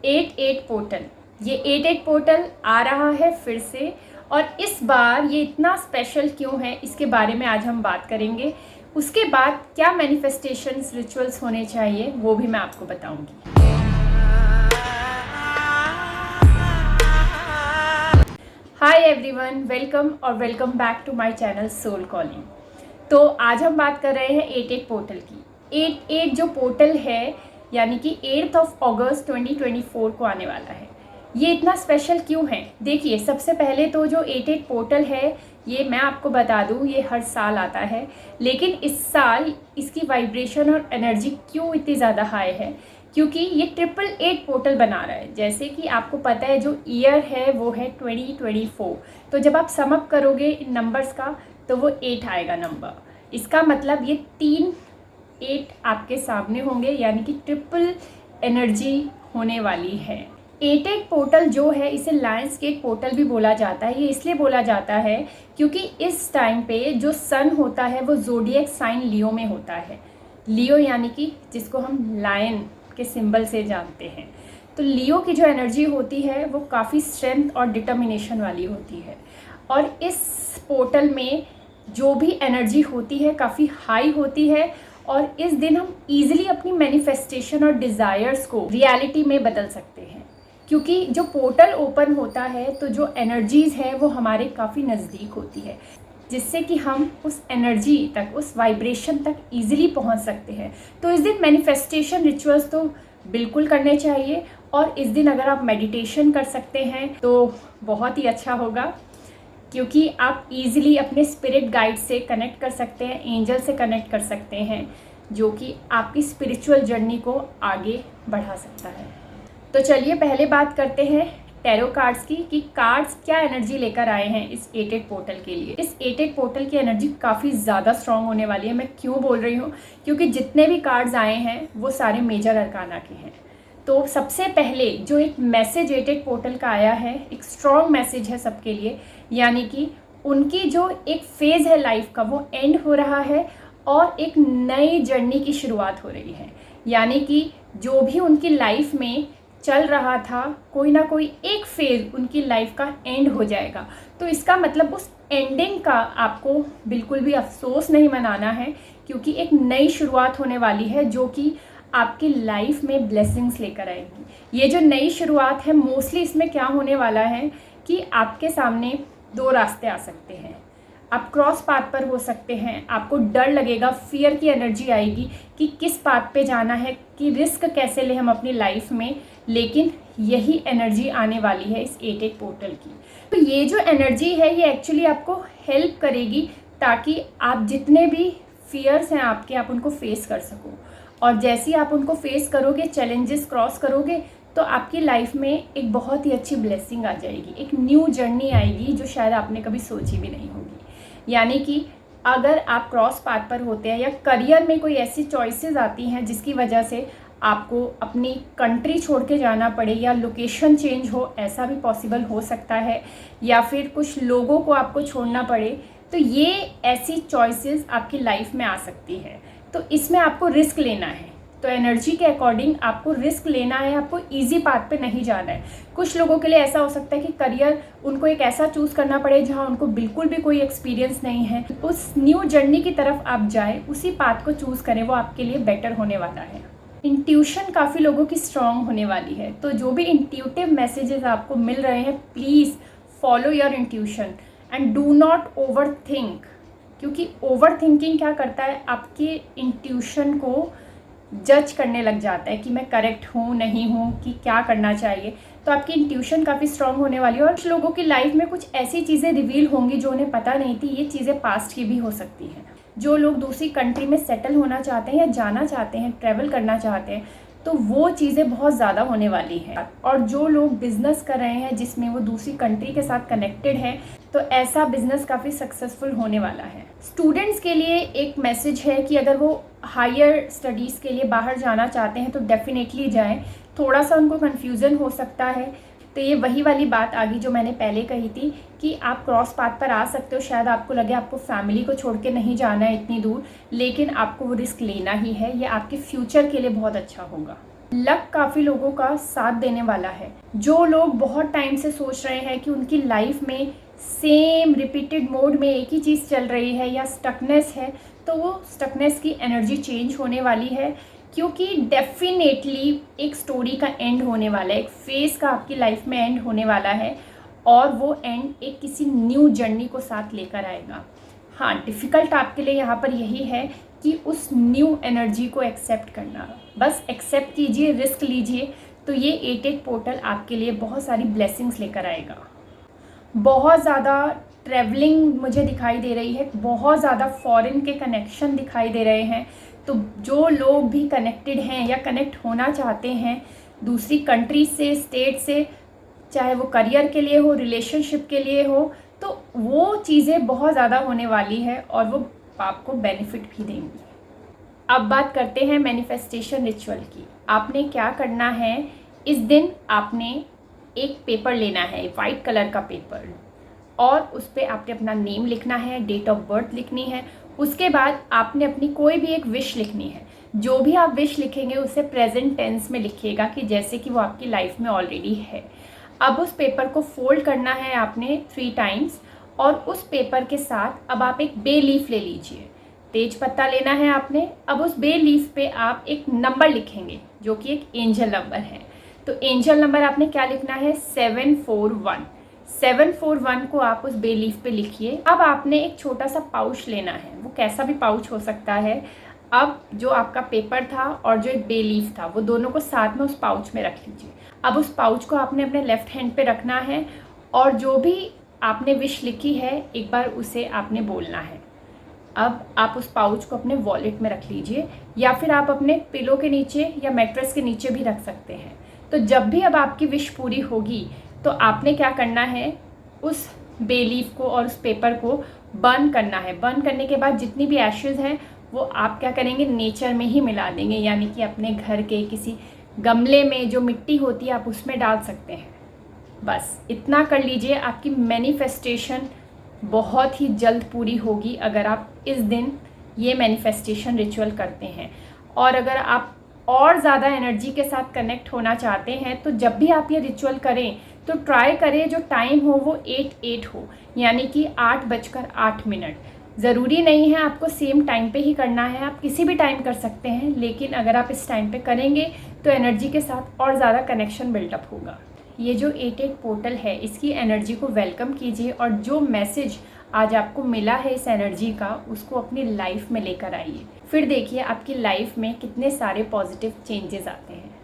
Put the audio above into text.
88 portal, ये 88 portal आ रहा है फिर से। और इस बार ये इतना स्पेशल क्यों है, इसके बारे में आज हम बात करेंगे। उसके बाद क्या मैनिफेस्टेशंस रिचुअल्स होने चाहिए वो भी मैं आपको बताऊंगी। हाय एवरीवन, वेलकम और welcome back to my channel soul calling. तो आज हम बात कर रहे हैं 88 पोर्टल की। 88 जो पोर्टल है यानी कि 8 अगस्त 2024 को आने वाला है। ये इतना स्पेशल क्यों है? देखिए, सबसे पहले तो जो 88 पोर्टल है ये मैं आपको बता दूं, ये हर साल आता है, लेकिन इस साल इसकी वाइब्रेशन और एनर्जी क्यों इतनी ज़्यादा हाई है? क्योंकि ये 888 पोर्टल बना रहा है। जैसे कि आपको पता है जो ईयर है वो है 2024, तो जब आप सम अप करोगे इन नंबर्स का तो वो 8 आएगा नंबर। इसका मतलब ये 3 8 आपके सामने होंगे, यानी कि ट्रिपल एनर्जी होने वाली है। 88 पोर्टल जो है इसे लायंस गेट पोर्टल भी बोला जाता है। ये इसलिए बोला जाता है क्योंकि इस टाइम पे जो सन होता है वो ज़ोडिएक साइन लियो में होता है। लियो यानी कि जिसको हम लायन के सिंबल से जानते हैं। तो लियो की जो एनर्जी होती है वो काफ़ी स्ट्रेंथ और डिटर्मिनेशन वाली होती है। और इस पोर्टल में जो भी एनर्जी होती है काफ़ी हाई होती है, और इस दिन हम इजीली अपनी मैनिफेस्टेशन और डिज़ायर्स को रियलिटी में बदल सकते हैं। क्योंकि जो पोर्टल ओपन होता है तो जो एनर्जीज़ है वो हमारे काफ़ी नज़दीक होती है, जिससे कि हम उस एनर्जी तक, उस वाइब्रेशन तक इजीली पहुंच सकते हैं। तो इस दिन मैनिफेस्टेशन रिचुअल्स तो बिल्कुल करने चाहिए, और इस दिन अगर आप मेडिटेशन कर सकते हैं तो बहुत ही अच्छा होगा, क्योंकि आप इजीली अपने स्पिरिट गाइड से कनेक्ट कर सकते हैं, एंजल से कनेक्ट कर सकते हैं, जो कि आपकी स्पिरिचुअल जर्नी को आगे बढ़ा सकता है। तो चलिए पहले बात करते हैं टैरो कार्ड्स की, कि कार्ड्स क्या एनर्जी लेकर आए हैं इस 88 पोर्टल के लिए। इस 88 पोर्टल की एनर्जी काफ़ी ज़्यादा स्ट्रांग होने वाली है। मैं क्यों बोल रही हूँ? क्योंकि जितने भी कार्ड्स आए हैं वो सारे मेजर अरकाना के हैं। तो सबसे पहले जो एक मैसेज 88 पोर्टल का आया है, एक स्ट्रॉन्ग मैसेज है सबके लिए, यानी कि उनकी जो एक फेज़ है लाइफ का वो एंड हो रहा है और एक नई जर्नी की शुरुआत हो रही है। यानी कि जो भी उनकी लाइफ में चल रहा था, कोई ना कोई एक फेज़ उनकी लाइफ का एंड हो जाएगा। तो इसका मतलब उस एंडिंग का आपको बिल्कुल भी अफसोस नहीं मनाना है, क्योंकि एक नई शुरुआत होने वाली है जो कि आपकी लाइफ में ब्लेसिंग्स लेकर आएगी। ये जो नई शुरुआत है, मोस्टली इसमें क्या होने वाला है कि आपके सामने 2 रास्ते आ सकते हैं। आप क्रॉस पाथ पर हो सकते हैं, आपको डर लगेगा, फियर की एनर्जी आएगी कि किस पाथ पे जाना है, कि रिस्क कैसे लें हम अपनी लाइफ में। लेकिन यही एनर्जी आने वाली है इस 88 पोर्टल की। तो ये जो एनर्जी है ये एक्चुअली आपको हेल्प करेगी ताकि आप जितने भी फियर्स हैं आपके, आप उनको फेस कर सको। और जैसे ही आप उनको फेस करोगे, चैलेंजेस क्रॉस करोगे, तो आपकी लाइफ में एक बहुत ही अच्छी ब्लेसिंग आ जाएगी, एक न्यू जर्नी आएगी जो शायद आपने कभी सोची भी नहीं होगी। यानी कि अगर आप क्रॉस पाथ पर होते हैं या करियर में कोई ऐसी चॉइसेस आती हैं जिसकी वजह से आपको अपनी कंट्री छोड़ के जाना पड़े या लोकेशन चेंज हो, ऐसा भी पॉसिबल हो सकता है, या फिर कुछ लोगों को आपको छोड़ना पड़े, तो ये ऐसी चॉइसेस आपकी लाइफ में आ सकती है। तो इसमें आपको रिस्क लेना है। तो एनर्जी के अकॉर्डिंग आपको रिस्क लेना है, आपको इजी पाथ पे नहीं जाना है। कुछ लोगों के लिए ऐसा हो सकता है कि करियर उनको एक ऐसा चूज़ करना पड़े जहाँ उनको बिल्कुल भी कोई एक्सपीरियंस नहीं है। उस न्यू जर्नी की तरफ आप जाएं, उसी पाथ को चूज़ करें, वो आपके लिए बेटर होने वाला है। इंट्यूशन काफ़ी लोगों की स्ट्रांग होने वाली है। तो जो भी इंट्यूटिव मैसेजेस आपको मिल रहे हैं, please follow your intuition and do not over think. क्योंकि ओवर थिंकिंग क्या करता है, आपके इंट्यूशन को जज करने लग जाता है कि मैं करेक्ट हूँ नहीं हूँ, कि क्या करना चाहिए। तो आपकी इंट्यूशन काफ़ी स्ट्रांग होने वाली है। और कुछ लोगों की लाइफ में कुछ ऐसी चीज़ें रिवील होंगी जो उन्हें पता नहीं थी। ये चीज़ें पास्ट की भी हो सकती हैं। जो लोग दूसरी कंट्री में सेटल होना चाहते हैं या जाना चाहते हैं, ट्रैवल करना चाहते हैं, तो वो चीज़ें बहुत ज़्यादा होने वाली हैं। और जो लोग बिज़नेस कर रहे हैं जिसमें वो दूसरी कंट्री के साथ कनेक्टेड हैं, तो ऐसा बिज़नेस काफ़ी सक्सेसफुल होने वाला है। स्टूडेंट्स के लिए एक मैसेज है कि अगर वो हायर स्टडीज़ के लिए बाहर जाना चाहते हैं तो डेफिनेटली जाएं। थोड़ा सा उनको कन्फ्यूज़न हो सकता है, तो ये वही वाली बात आ गई जो मैंने पहले कही थी कि आप क्रॉस पाथ पर आ सकते हो। शायद आपको लगे आपको फैमिली को छोड़ के नहीं जाना है इतनी दूर, लेकिन आपको वो रिस्क लेना ही है। ये आपके फ्यूचर के लिए बहुत अच्छा होगा। लक काफ़ी लोगों का साथ देने वाला है। जो लोग बहुत टाइम से सोच रहे हैं कि उनकी लाइफ में सेम रिपीटेड मोड में एक ही चीज़ चल रही है या स्टकनेस है, तो वो स्टकनेस की एनर्जी चेंज होने वाली है, क्योंकि डेफिनेटली एक स्टोरी का एंड होने वाला है, एक फेज़ का आपकी लाइफ में एंड होने वाला है, और वो एंड एक किसी न्यू जर्नी को साथ लेकर आएगा। हाँ, डिफ़िकल्ट आपके लिए यहाँ पर यही है कि उस न्यू एनर्जी को एक्सेप्ट करना। बस एक्सेप्ट कीजिए, रिस्क लीजिए, तो ये 88 पोर्टल आपके लिए बहुत सारी ब्लेसिंग्स लेकर आएगा। बहुत ज़्यादा ट्रैवलिंग मुझे दिखाई दे रही है, बहुत ज़्यादा फॉरेन के कनेक्शन दिखाई दे रहे हैं। तो जो लोग भी कनेक्टेड हैं या कनेक्ट होना चाहते हैं दूसरी कंट्री से, स्टेट से, चाहे वो करियर के लिए हो, रिलेशनशिप के लिए हो, तो वो चीज़ें बहुत ज़्यादा होने वाली है और वो आपको बेनिफिट भी देंगी। अब बात करते हैं मैनिफेस्टेशन रिचुअल की। आपने क्या करना है, इस दिन आपने एक पेपर लेना है, वाइट कलर का पेपर, और उस पर आपने अपना नेम लिखना है, डेट ऑफ बर्थ लिखनी है। उसके बाद आपने अपनी कोई भी एक विश लिखनी है। जो भी आप विश लिखेंगे उसे प्रेजेंट टेंस में लिखिएगा कि जैसे कि वो आपकी लाइफ में ऑलरेडी है। अब उस पेपर को फोल्ड करना है आपने 3 टाइम्स, और उस पेपर के साथ अब आप एक बे लीफ ले लीजिए, तेज पत्ता लेना है आपने। अब उस बे लीफ पे आप एक नंबर लिखेंगे जो कि एक एंजल नंबर है। तो एंजल नंबर आपने क्या लिखना है, 741। 741 को आप उस बे लीफ पे लिखिए। अब आपने एक छोटा सा पाउच लेना है, वो कैसा भी पाउच हो सकता है। अब जो आपका पेपर था और जो एक बे लीफ था, वो दोनों को साथ में उस पाउच में रख लीजिए। अब उस पाउच को आपने अपने लेफ्ट हैंड पे रखना है, और जो भी आपने विश लिखी है एक बार उसे आपने बोलना है। अब आप उस पाउच को अपने वॉलेट में रख लीजिए, या फिर आप अपने पिलो के नीचे या मैट्रेस के नीचे भी रख सकते हैं। तो जब भी अब आपकी विश पूरी होगी तो आपने क्या करना है, उस बे लीफ को और उस पेपर को बर्न करना है। बर्न करने के बाद जितनी भी एशेज़ हैं वो आप क्या करेंगे, नेचर में ही मिला देंगे, यानी कि अपने घर के किसी गमले में जो मिट्टी होती है आप उसमें डाल सकते हैं। बस इतना कर लीजिए, आपकी मैनिफेस्टेशन बहुत ही जल्द पूरी होगी अगर आप इस दिन ये मैनिफेस्टेशन रिचुअल करते हैं। और अगर आप और ज़्यादा एनर्जी के साथ कनेक्ट होना चाहते हैं तो जब भी आप ये रिचुअल करें तो ट्राई करें जो टाइम हो वो 8-8 हो, यानी कि 8:08। ज़रूरी नहीं है आपको सेम टाइम पे ही करना है, आप किसी भी टाइम कर सकते हैं, लेकिन अगर आप इस टाइम पे करेंगे तो एनर्जी के साथ और ज़्यादा कनेक्शन बिल्डअप होगा। ये जो 88 पोर्टल है इसकी एनर्जी को वेलकम कीजिए, और जो मैसेज आज आपको मिला है इस एनर्जी का उसको अपनी लाइफ में लेकर आइए। फिर देखिए आपकी लाइफ में कितने सारे पॉजिटिव चेंजेस आते हैं।